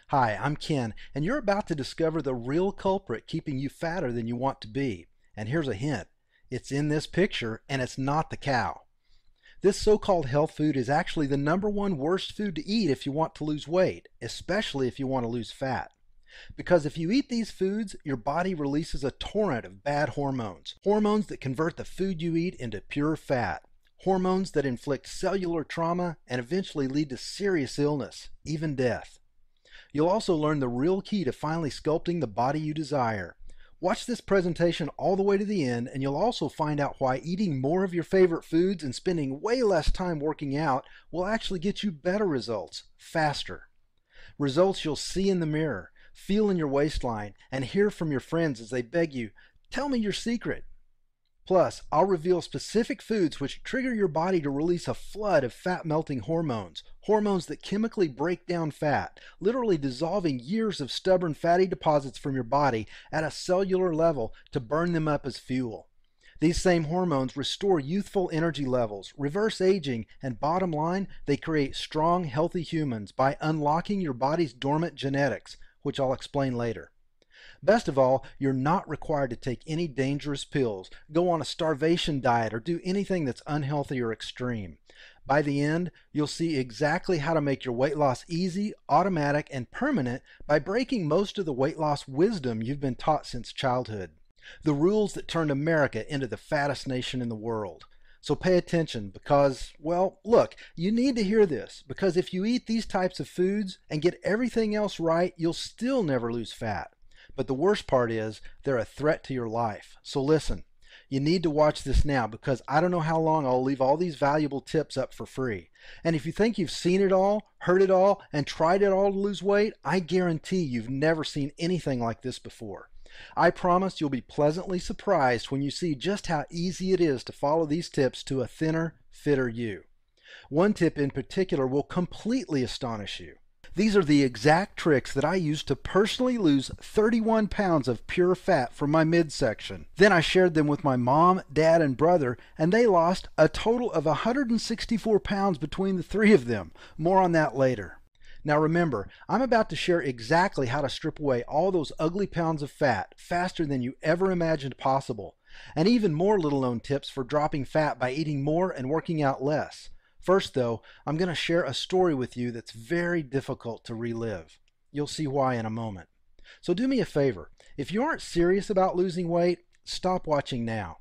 Hi, I'm Ken, and you're about to discover the real culprit keeping you fatter than you want to be. And here's a hint. It's in this picture, and it's not the cow. This so-called health food is actually the #1 worst food to eat if you want to lose weight, especially if you want to lose fat. Because if you eat these foods, your body releases a torrent of bad hormones. Hormones that convert the food you eat into pure fat. Hormones that inflict cellular trauma and eventually lead to serious illness, even death. You'll also learn the real key to finally sculpting the body you desire. Watch this presentation all the way to the end, and you'll also find out why eating more of your favorite foods and spending way less time working out will actually get you better results, faster. Results you'll see in the mirror, feel in your waistline, and hear from your friends as they beg you, "Tell me your secret." Plus, I'll reveal specific foods which trigger your body to release a flood of fat-melting hormones, hormones that chemically break down fat, literally dissolving years of stubborn fatty deposits from your body at a cellular level to burn them up as fuel. These same hormones restore youthful energy levels, reverse aging, and bottom line, they create strong, healthy humans by unlocking your body's dormant genetics, which I'll explain later. Best of all, you're not required to take any dangerous pills, go on a starvation diet, or do anything that's unhealthy or extreme. By the end, you'll see exactly how to make your weight loss easy, automatic, and permanent by breaking most of the weight loss wisdom you've been taught since childhood. The rules that turned America into the fattest nation in the world. So pay attention because, well, look, you need to hear this because if you eat these types of foods and get everything else right, you'll still never lose fat. But the worst part is they're a threat to your life. So listen, you need to watch this now because I don't know how long I'll leave all these valuable tips up for free. And if you think you've seen it all, heard it all, and tried it all to lose weight, I guarantee you've never seen anything like this before. I promise you'll be pleasantly surprised when you see just how easy it is to follow these tips to a thinner, fitter you. One tip in particular will completely astonish you. These are the exact tricks that I used to personally lose 31 pounds of pure fat from my midsection. Then I shared them with my mom, dad, and brother, and they lost a total of 164 pounds between the three of them. More on that later. Now remember, I'm about to share exactly how to strip away all those ugly pounds of fat faster than you ever imagined possible, and even more little-known tips for dropping fat by eating more and working out less. First though, I'm going to share a story with you that's very difficult to relive. You'll see why in a moment. So do me a favor, if you aren't serious about losing weight, stop watching now.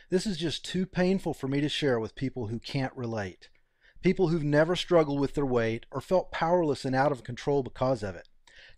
This is just too painful for me to share with people who can't relate. People who've never struggled with their weight or felt powerless and out of control because of it.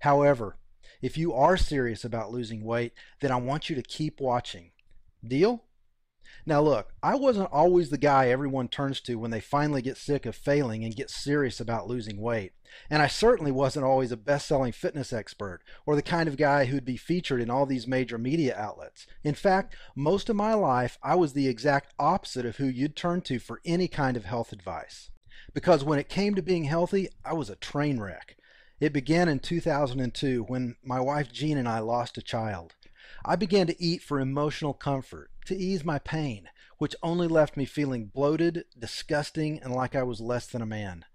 However, if you are serious about losing weight, then I want you to keep watching. Deal? Now look, I wasn't always the guy everyone turns to when they finally get sick of failing and get serious about losing weight. And I certainly wasn't always a best-selling fitness expert or the kind of guy who'd be featured in all these major media outlets. In fact, most of my life I was the exact opposite of who you'd turn to for any kind of health advice. Because when it came to being healthy, I was a train wreck. It began in 2002 when my wife Jean and I lost a child. I began to eat for emotional comfort, to ease my pain, which only left me feeling bloated, disgusting, and like I was less than a man.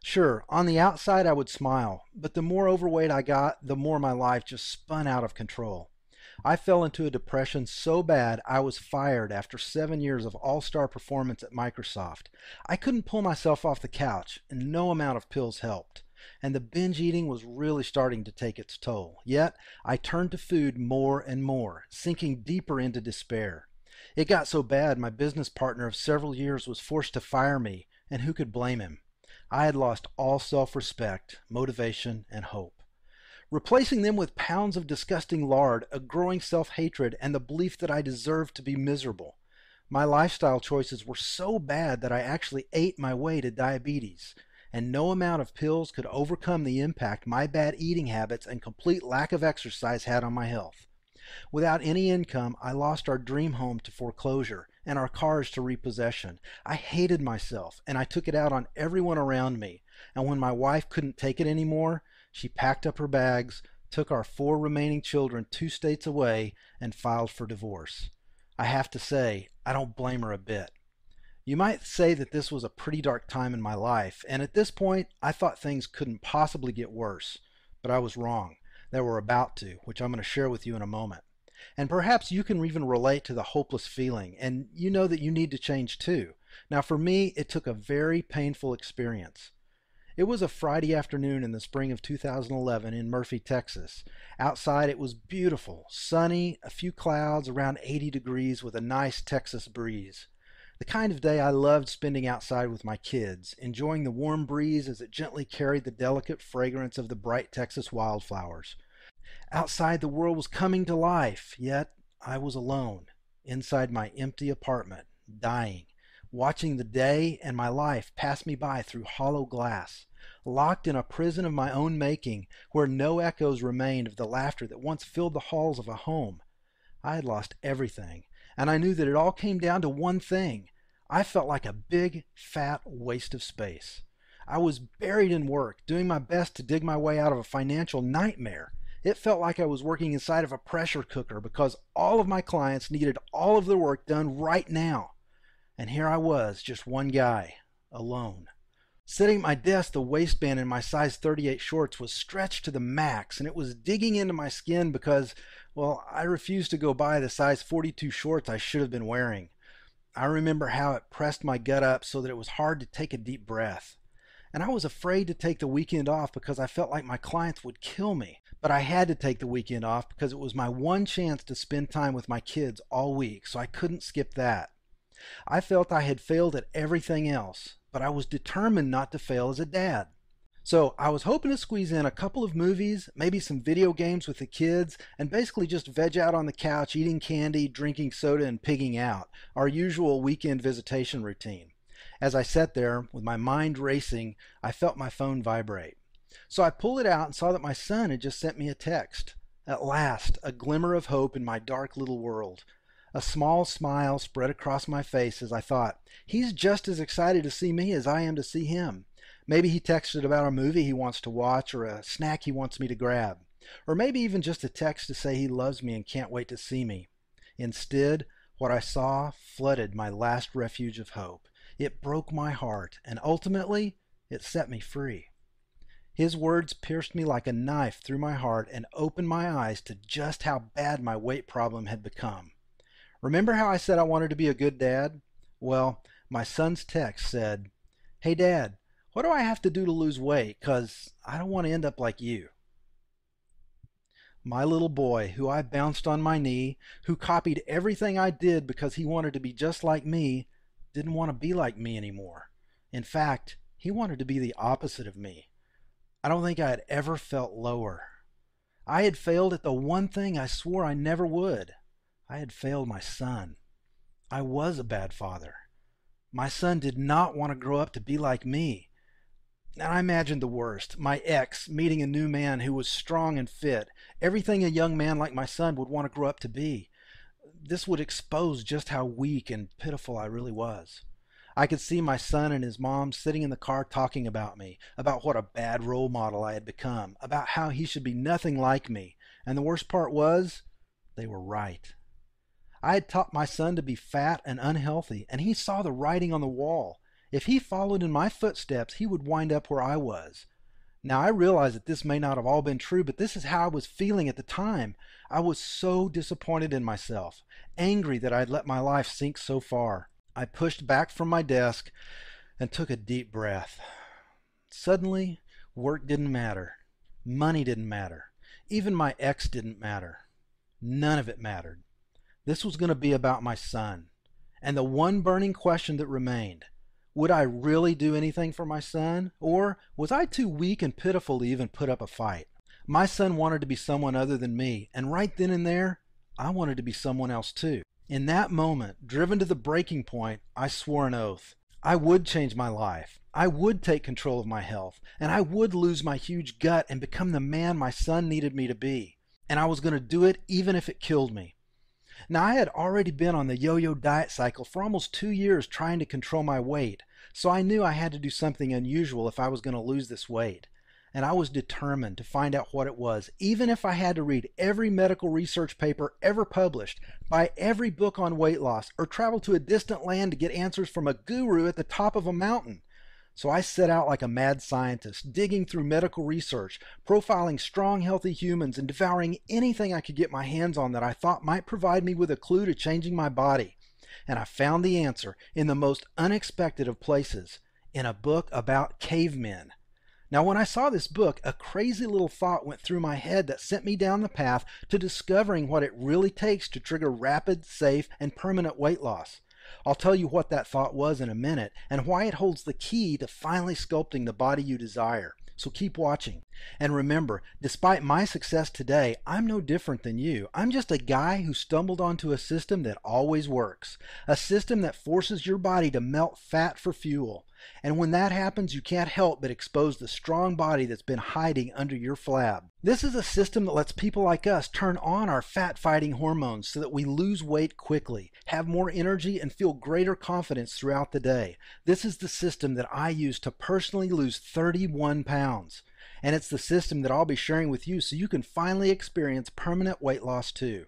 Sure, on the outside I would smile, but the more overweight I got, the more my life just spun out of control. I fell into a depression so bad I was fired after 7 years of all-star performance at Microsoft. I couldn't pull myself off the couch, and no amount of pills helped. And the binge eating was really starting to take its toll. Yet, I turned to food more and more, sinking deeper into despair. It got so bad my business partner of several years was forced to fire me, and who could blame him? I had lost all self-respect, motivation, and hope. Replacing them with pounds of disgusting lard, a growing self-hatred, and the belief that I deserved to be miserable. My lifestyle choices were so bad that I actually ate my way to diabetes. And no amount of pills could overcome the impact my bad eating habits and complete lack of exercise had on my health. Without any income, I lost our dream home to foreclosure and our cars to repossession. I hated myself, and I took it out on everyone around me. And when my wife couldn't take it anymore, she packed up her bags, took our 4 remaining children 2 states away, and filed for divorce. I have to say, I don't blame her a bit. You might say that this was a pretty dark time in my life, and at this point, I thought things couldn't possibly get worse. but I was wrong. They were about to, which I'm going to share with you in a moment. And perhaps you can even relate to the hopeless feeling, and you know that you need to change too. Now, for me, it took a very painful experience. It was a Friday afternoon in the spring of 2011 in Murphy, Texas. Outside it was beautiful, sunny, a few clouds, around 80 degrees with a nice Texas breeze. The kind of day I loved spending outside with my kids, enjoying the warm breeze as it gently carried the delicate fragrance of the bright Texas wildflowers. Outside the world was coming to life, yet I was alone, inside my empty apartment, dying, watching the day and my life pass me by through hollow glass, locked in a prison of my own making where no echoes remained of the laughter that once filled the halls of a home. I had lost everything, and I knew that it all came down to one thing. I felt like a big, fat waste of space. I was buried in work, doing my best to dig my way out of a financial nightmare. It felt like I was working inside of a pressure cooker because all of my clients needed all of their work done right now. And here I was, just one guy, alone. Sitting at my desk, the waistband in my size 38 shorts was stretched to the max, and it was digging into my skin because, well, I refused to go buy the size 42 shorts I should have been wearing. I remember how it pressed my gut up so that it was hard to take a deep breath. And I was afraid to take the weekend off because I felt like my clients would kill me. But I had to take the weekend off because it was my one chance to spend time with my kids all week, so I couldn't skip that. I felt I had failed at everything else, but I was determined not to fail as a dad. So I was hoping to squeeze in a couple of movies, maybe some video games with the kids, and basically just veg out on the couch, eating candy, drinking soda, and pigging out, our usual weekend visitation routine. As I sat there, with my mind racing, I felt my phone vibrate. So I pulled it out and saw that my son had just sent me a text. At last, a glimmer of hope in my dark little world. A small smile spread across my face as I thought, he's just as excited to see me as I am to see him. Maybe he texted about a movie he wants to watch or a snack he wants me to grab. Or maybe even just a text to say he loves me and can't wait to see me. Instead, what I saw flooded my last refuge of hope. It broke my heart, and ultimately, it set me free. His words pierced me like a knife through my heart and opened my eyes to just how bad my weight problem had become. Remember how I said I wanted to be a good dad? Well, my son's text said, "Hey Dad, what do I have to do to lose weight? 'Cause I don't want to end up like you." My little boy, who I bounced on my knee, who copied everything I did because he wanted to be just like me, didn't want to be like me anymore. In fact, he wanted to be the opposite of me. I don't think I had ever felt lower. I had failed at the one thing I swore I never would. I had failed my son. I was a bad father. My son did not want to grow up to be like me. And I imagined the worst. My ex meeting a new man who was strong and fit, everything a young man like my son would want to grow up to be. This would expose just how weak and pitiful I really was. I could see my son and his mom sitting in the car talking about me, about what a bad role model I had become, about how he should be nothing like me. And the worst part was, they were right. I had taught my son to be fat and unhealthy, and he saw the writing on the wall. If he followed in my footsteps, he would wind up where I was. Now, I realize that this may not have all been true, but this is how I was feeling at the time. I was so disappointed in myself, angry that I had let my life sink so far. I pushed back from my desk and took a deep breath. Suddenly, work didn't matter. Money didn't matter. Even my ex didn't matter. None of it mattered. This was going to be about my son. And the one burning question that remained, would I really do anything for my son? Or was I too weak and pitiful to even put up a fight? My son wanted to be someone other than me, and right then and there, I wanted to be someone else too. In that moment, driven to the breaking point, I swore an oath. I would change my life. I would take control of my health, and I would lose my huge gut and become the man my son needed me to be. And I was going to do it even if it killed me. Now, I had already been on the yo-yo diet cycle for almost 2 years trying to control my weight, so I knew I had to do something unusual if I was going to lose this weight. And I was determined to find out what it was, even if I had to read every medical research paper ever published, buy every book on weight loss, or travel to a distant land to get answers from a guru at the top of a mountain. So I set out like a mad scientist, digging through medical research, profiling strong, healthy humans, and devouring anything I could get my hands on that I thought might provide me with a clue to changing my body. And I found the answer in the most unexpected of places, in a book about cavemen. Now, when I saw this book, a crazy little thought went through my head that sent me down the path to discovering what it really takes to trigger rapid, safe, and permanent weight loss. I'll tell you what that thought was in a minute and why it holds the key to finally sculpting the body you desire. So keep watching. And remember, despite my success today, I'm no different than you. I'm just a guy who stumbled onto a system that always works. A system that forces your body to melt fat for fuel. And when that happens, you can't help but expose the strong body that's been hiding under your flab. This is a system that lets people like us turn on our fat-fighting hormones so that we lose weight quickly, have more energy, and feel greater confidence throughout the day. This is the system that I use to personally lose 31 pounds. And it's the system that I'll be sharing with you so you can finally experience permanent weight loss too.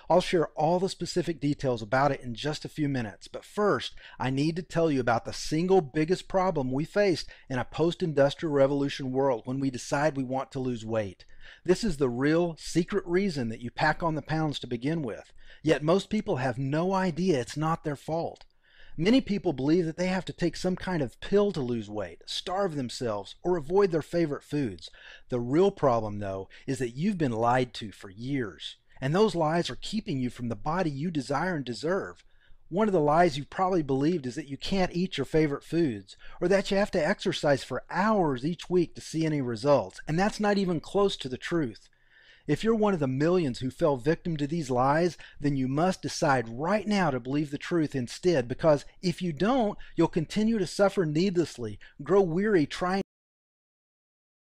I'll share all the specific details about it in just a few minutes, but first, I need to tell you about the single biggest problem we faced in a post-industrial revolution world when we decide we want to lose weight. This is the real secret reason that you pack on the pounds to begin with, yet most people have no idea it's not their fault. Many people believe that they have to take some kind of pill to lose weight, starve themselves, or avoid their favorite foods. The real problem, though, is that you've been lied to for years. And those lies are keeping you from the body you desire and deserve. One of the lies you've probably believed is that you can't eat your favorite foods, or that you have to exercise for hours each week to see any results, and that's not even close to the truth. If you're one of the millions who fell victim to these lies, then you must decide right now to believe the truth instead, because if you don't, you'll continue to suffer needlessly, grow weary trying